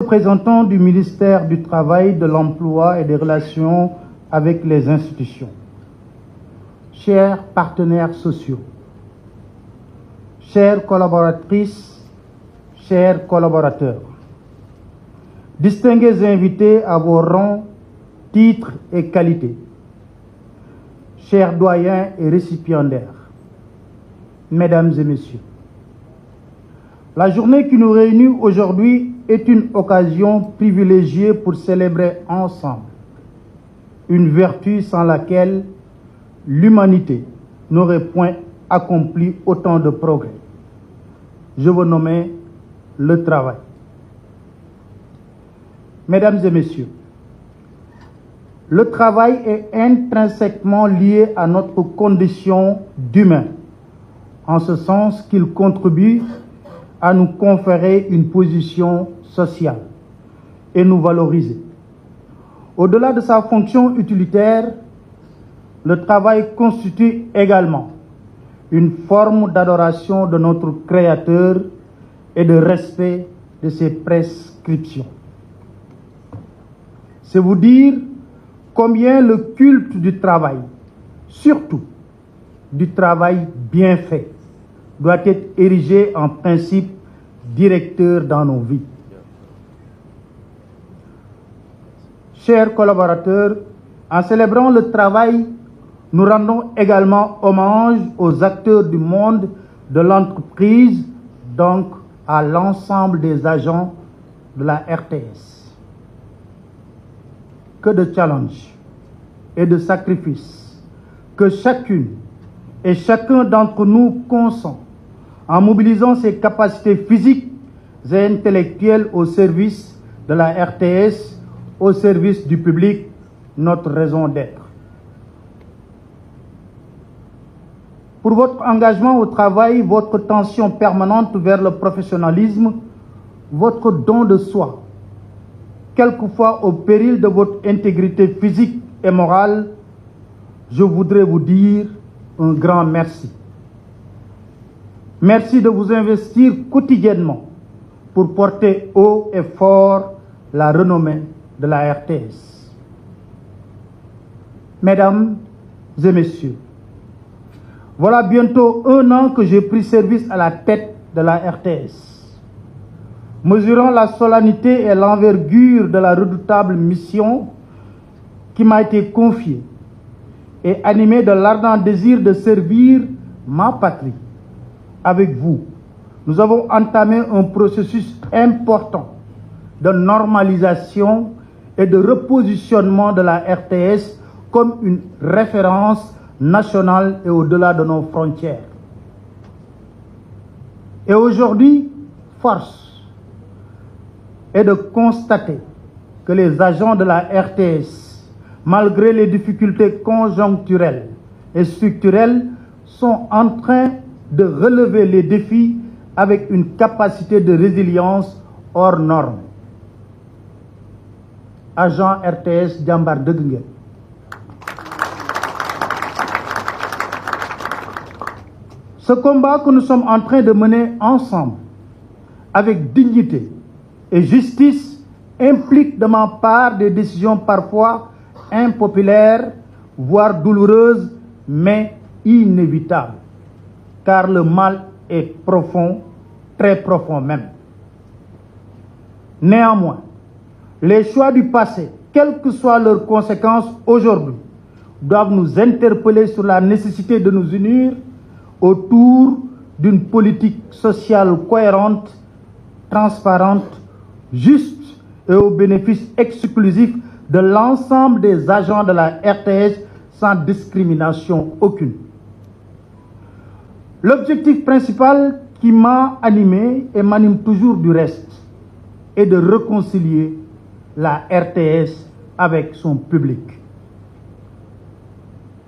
Représentant du ministère du Travail, de l'Emploi et des Relations avec les institutions, chers partenaires sociaux, chères collaboratrices, chers collaborateurs, distingués invités à vos rangs, titres et qualités, chers doyens et récipiendaires, mesdames et messieurs, la journée qui nous réunit aujourd'hui est une occasion privilégiée pour célébrer ensemble une vertu sans laquelle l'humanité n'aurait point accompli autant de progrès. Je veux nommer le travail. Mesdames et messieurs, le travail est intrinsèquement lié à notre condition d'humain, en ce sens qu'il contribue à nous conférer une position sociale et nous valoriser. Au-delà de sa fonction utilitaire, le travail constitue également une forme d'adoration de notre Créateur et de respect de ses prescriptions. C'est vous dire combien le culte du travail, surtout du travail bien fait, doit être érigé en principe directeur dans nos vies. Chers collaborateurs, en célébrant le travail, nous rendons également hommage aux acteurs du monde de l'entreprise, donc à l'ensemble des agents de la RTS. Que de challenges et de sacrifices que chacune et chacun d'entre nous consent en mobilisant ses capacités physiques et intellectuelles au service de la RTS, au service du public, notre raison d'être. Pour votre engagement au travail, votre tension permanente vers le professionnalisme, votre don de soi, quelquefois au péril de votre intégrité physique et morale, je voudrais vous dire un grand merci. Merci de vous investir quotidiennement pour porter haut et fort la renommée de la RTS. Mesdames et messieurs, voilà bientôt 1 an que j'ai pris service à la tête de la RTS. Mesurant la solennité et l'envergure de la redoutable mission qui m'a été confiée et animé de l'ardent désir de servir ma patrie, avec vous, nous avons entamé un processus important de normalisation et de repositionnement de la RTS comme une référence nationale et au-delà de nos frontières. Et aujourd'hui, force est de constater que les agents de la RTS, malgré les difficultés conjoncturelles et structurelles, sont en train de relever les défis avec une capacité de résilience hors norme. Agent RTS Jambar Deug. Ce combat que nous sommes en train de mener ensemble, avec dignité et justice, implique de ma part des décisions parfois impopulaires, voire douloureuses, mais inévitables. Car le mal est profond, très profond même. Néanmoins, les choix du passé, quelles que soient leurs conséquences aujourd'hui, doivent nous interpeller sur la nécessité de nous unir autour d'une politique sociale cohérente, transparente, juste et au bénéfice exclusif de l'ensemble des agents de la RTS sans discrimination aucune. L'objectif principal qui m'a animé et m'anime toujours du reste est de réconcilier la RTS avec son public.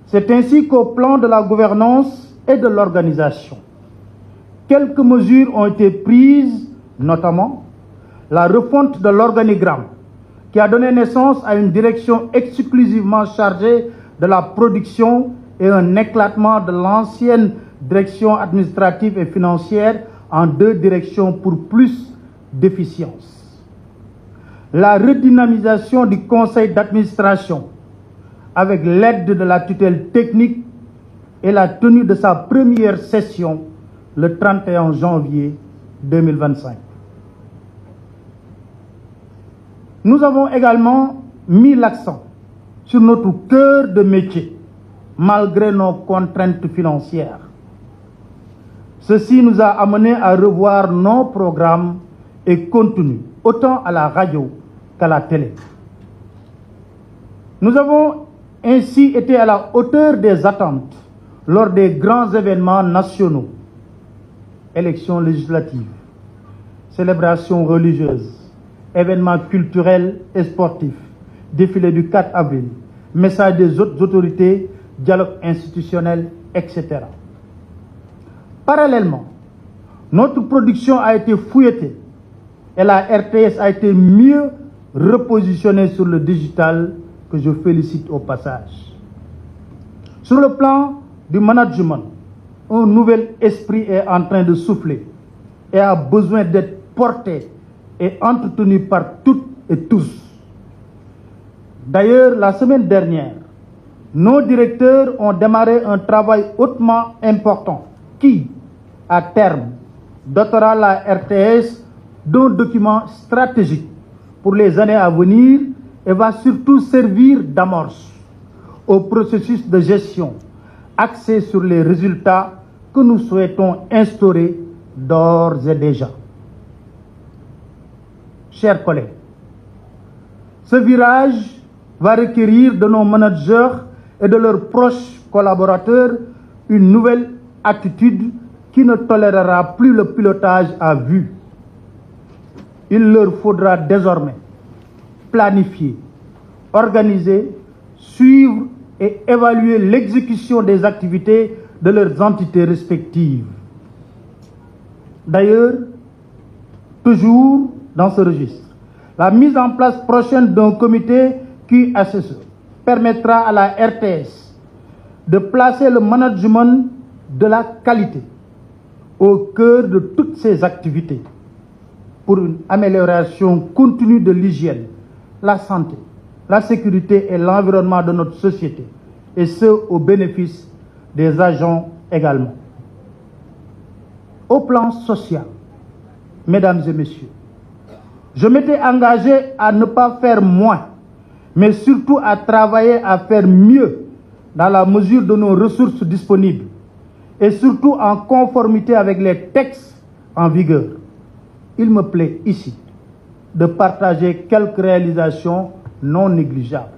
C'est ainsi qu'au plan de la gouvernance et de l'organisation, quelques mesures ont été prises, notamment la refonte de l'organigramme qui a donné naissance à une direction exclusivement chargée de la production et un éclatement de l'ancienne direction administrative et financière en 2 directions pour plus d'efficience. la redynamisation du conseil d'administration avec l'aide de la tutelle technique et la tenue de sa première session le 31 janvier 2025. Nous avons également mis l'accent sur notre cœur de métier, malgré nos contraintes financières. Ceci nous a amené à revoir nos programmes et contenus, autant à la radio qu'à la télé. Nous avons ainsi été à la hauteur des attentes lors des grands événements nationaux, élections législatives, célébrations religieuses, événements culturels et sportifs, défilé du 4 avril, message des autres autorités, dialogue institutionnel, etc. Parallèlement, notre production a été fouilletée et la RTS a été mieux repositionnée sur le digital, que je félicite au passage. Sur le plan du management, un nouvel esprit est en train de souffler et a besoin d'être porté et entretenu par toutes et tous. D'ailleurs, la semaine dernière, nos directeurs ont démarré un travail hautement important qui, à terme, dotera la RTS d'un document stratégique pour les années à venir et va surtout servir d'amorce au processus de gestion axé sur les résultats que nous souhaitons instaurer d'ores et déjà. Chers collègues, ce virage va requérir de nos managers et de leurs proches collaborateurs une nouvelle attitude qui ne tolérera plus le pilotage à vue. Il leur faudra désormais planifier, organiser, suivre et évaluer l'exécution des activités de leurs entités respectives. D'ailleurs, toujours dans ce registre, la mise en place prochaine d'un comité QHSE permettra à la RTS de placer le management de la qualité au cœur de toutes ses activités pour une amélioration continue de l'hygiène, la santé, la sécurité et l'environnement de notre société, et ce au bénéfice des agents également. Au plan social, mesdames et messieurs, je m'étais engagé à ne pas faire moins, mais surtout à travailler à faire mieux dans la mesure de nos ressources disponibles et surtout en conformité avec les textes en vigueur. Il me plaît ici de partager quelques réalisations non négligeables.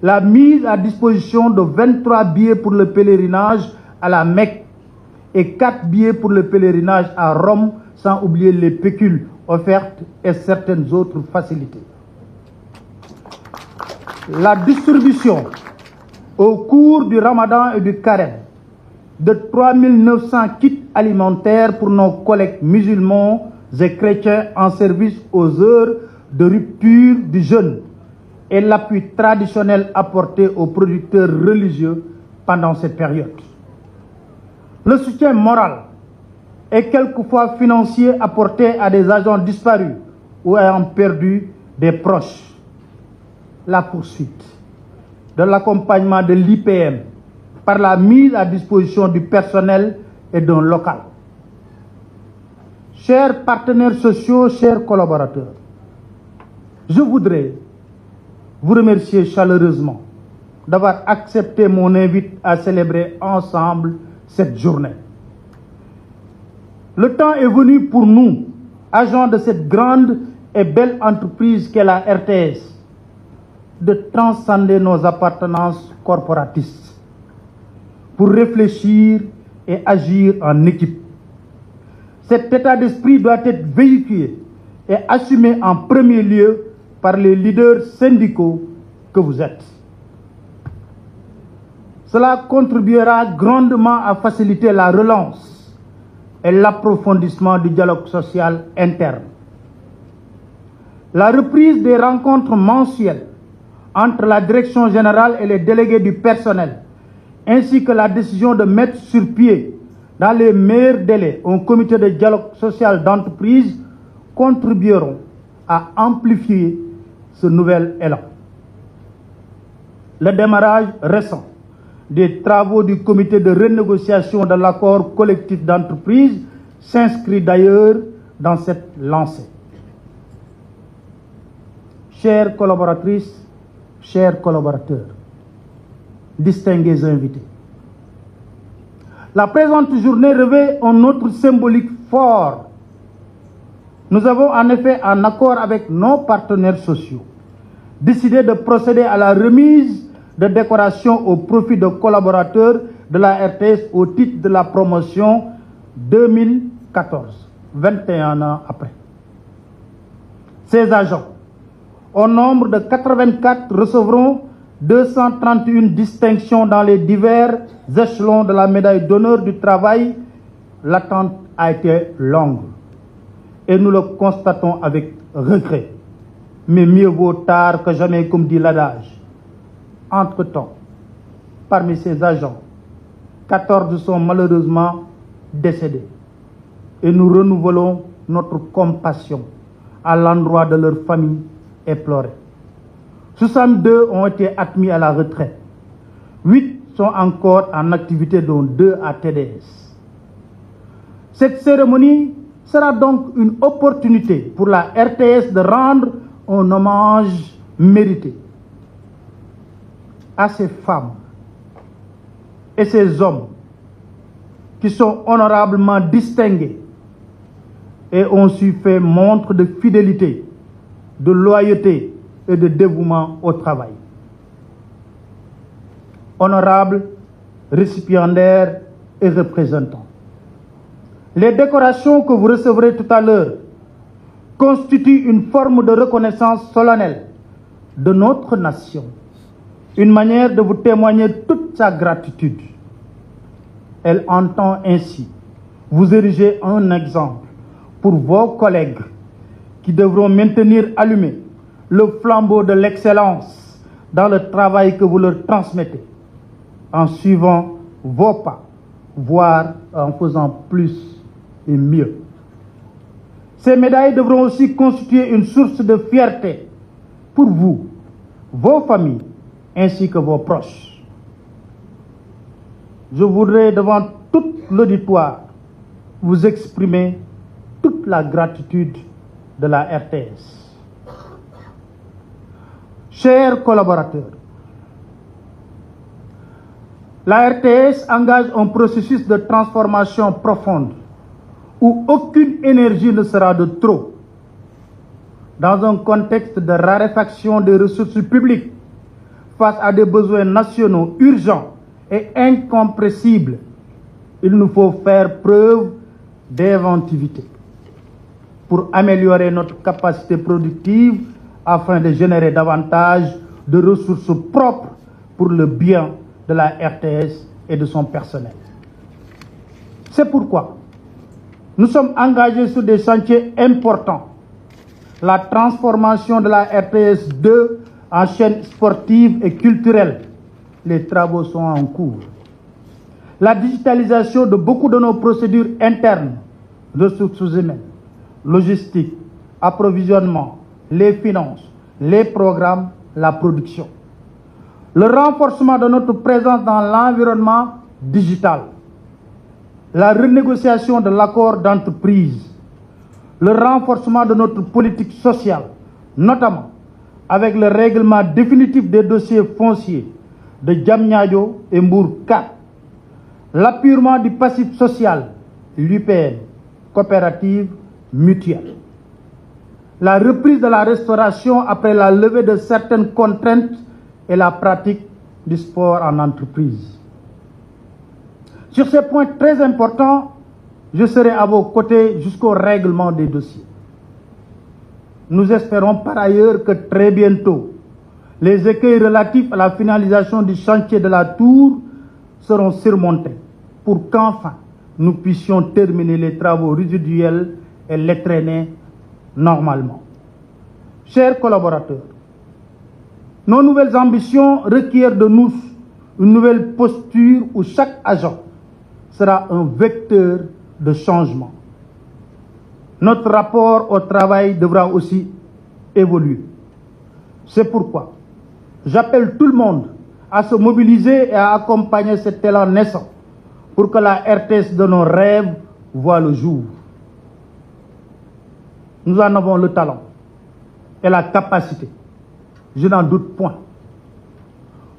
La mise à disposition de 23 billets pour le pèlerinage à la Mecque et 4 billets pour le pèlerinage à Rome, sans oublier les pécules offertes et certaines autres facilités. La distribution au cours du Ramadan et du Carême de 3900 kits alimentaires pour nos collègues musulmans et chrétiens en service aux heures de rupture du jeûne et l'appui traditionnel apporté aux producteurs religieux pendant cette période. Le soutien moral et quelquefois financier apporté à des agents disparus ou ayant perdu des proches. La poursuite de l'accompagnement de l'IPM par la mise à disposition du personnel et d'un local. Chers partenaires sociaux, chers collaborateurs, je voudrais vous remercier chaleureusement d'avoir accepté mon invite à célébrer ensemble cette journée. Le temps est venu pour nous, agents de cette grande et belle entreprise qu'est la RTS, de transcender nos appartenances corporatistes pour réfléchir et agir en équipe. Cet état d'esprit doit être véhiculé et assumé en premier lieu par les leaders syndicaux que vous êtes. Cela contribuera grandement à faciliter la relance et l'approfondissement du dialogue social interne. La reprise des rencontres mensuelles entre la direction générale et les délégués du personnel, ainsi que la décision de mettre sur pied, dans les meilleurs délais, un comité de dialogue social d'entreprise, contribueront à amplifier ce nouvel élan. Le démarrage récent des travaux du comité de renégociation de l'accord collectif d'entreprise s'inscrit d'ailleurs dans cette lancée. Chères collaboratrices, chers collaborateurs, distingués invités, la présente journée revêt un autre symbolique fort. Nous avons en effet, en accord avec nos partenaires sociaux, décidé de procéder à la remise de décorations au profit de collaborateurs de la RTS au titre de la promotion 2014, 21 ans après. Ces agents, au nombre de 84, recevront 231 distinctions dans les divers échelons de la médaille d'honneur du travail. L'attente a été longue et nous le constatons avec regret. Mais mieux vaut tard que jamais, comme dit l'adage. Entre-temps, parmi ces agents, 14 sont malheureusement décédés. Et nous renouvelons notre compassion à l'endroit de leurs familles éplorées. 62 ont été admis à la retraite. 8 sont encore en activité, dont 2 à TDS. Cette cérémonie sera donc une opportunité pour la RTS de rendre un hommage mérité à ces femmes et ces hommes qui sont honorablement distingués et ont su faire montre de fidélité, de loyauté et de dévouement au travail. Honorables récipiendaires et représentants, les décorations que vous recevrez tout à l'heure constituent une forme de reconnaissance solennelle de notre nation, une manière de vous témoigner toute sa gratitude. Elle entend ainsi vous ériger un exemple pour vos collègues qui devront maintenir allumé le flambeau de l'excellence dans le travail que vous leur transmettez, en suivant vos pas, voire en faisant plus et mieux. Ces médailles devront aussi constituer une source de fierté pour vous, vos familles, ainsi que vos proches. Je voudrais devant tout l'auditoire vous exprimer toute la gratitude de la RTS. Chers collaborateurs, la RTS engage un processus de transformation profonde où aucune énergie ne sera de trop. Dans un contexte de raréfaction des ressources publiques, face à des besoins nationaux urgents et incompressibles, il nous faut faire preuve d'inventivité pour améliorer notre capacité productive afin de générer davantage de ressources propres pour le bien de la RTS et de son personnel. C'est pourquoi nous sommes engagés sur des chantiers importants. La transformation de la RTS 2 en chaîne sportive et culturelle. Les travaux sont en cours. La digitalisation de beaucoup de nos procédures internes, ressources humaines, logistique, approvisionnement, les finances, les programmes, la production. Le renforcement de notre présence dans l'environnement digital. La renégociation de l'accord d'entreprise. Le renforcement de notre politique sociale, notamment avec le règlement définitif des dossiers fonciers de Diamniadio et Mbour 4. L'appurement du passif social, l'UPN, coopérative mutuelle. La reprise de la restauration après la levée de certaines contraintes et la pratique du sport en entreprise. Sur ces points très importants, je serai à vos côtés jusqu'au règlement des dossiers. Nous espérons par ailleurs que très bientôt, les écueils relatifs à la finalisation du chantier de la tour seront surmontés pour qu'enfin nous puissions terminer les travaux résiduels et les traîner normalement. Chers collaborateurs, nos nouvelles ambitions requièrent de nous une nouvelle posture où chaque agent sera un vecteur de changement. Notre rapport au travail devra aussi évoluer. C'est pourquoi j'appelle tout le monde à se mobiliser et à accompagner cet élan naissant pour que la RTS de nos rêves voit le jour. Nous en avons le talent et la capacité, je n'en doute point.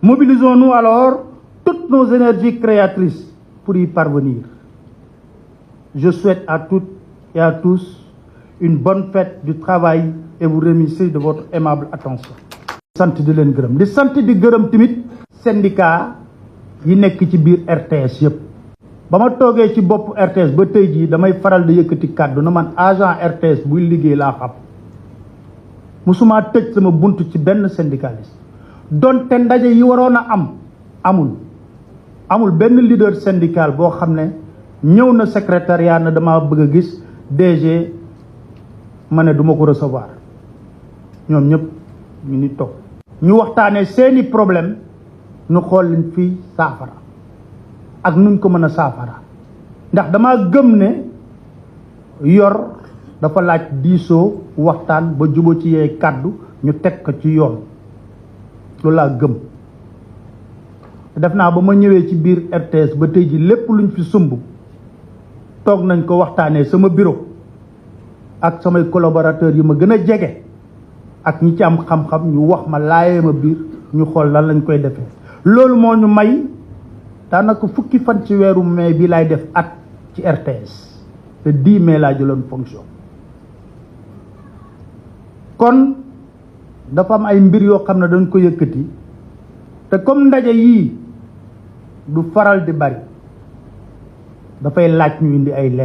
Mobilisons-nous alors toutes nos énergies créatrices pour y parvenir. Je souhaite à toutes et à tous une bonne fête du travail et vous remercie de votre aimable attention. sant di leen gërëm di sant di gërëm tamit syndicat yi nekk ci biir RTS yëpp. ba ma toogee ci bopp RTS ba tey jii damay faral di yëkkati kàddu na man agent RTS buy liggéey laa xam musuma tëj sama bunt ci benn syndicaliste donte ndaje yi waroon a amul benn leader syndical boo xam ne ñëw na secrétariat na dama bëgg a gis DG ma ne duma ko recevoir ñoom ñëpp ñu ni toog ñu waxtaanee seeni problème nu xool leen fii saafara ak nuñ ko mën a saafara ndax dama gëm ne yor dafa laaj diisoo waxtaan ba jubo ci yee kàddu ñu teg ko ci yoon loolu laa gëm def naa ba ma ñëwee ci biir RTS ba tey ji lépp luñ fi sumb toog nañ ko waxtaanee sama bureau ak samay collaborateurs yi ma gën a jege ak ñi ci am xam-xam ñu wax ma laayee ma biir ñu xool lan lañ koy defee loolu moo ñu may daanaka fukki fan ci weeru mai bi lay def at ci RTS le 10 mai laa jëloon fonction kon dafa am ay mbir yoo xam ne dañ ko yëkkati te comme ndaje yii du faral di bari dafay laaj ñu indi ay leer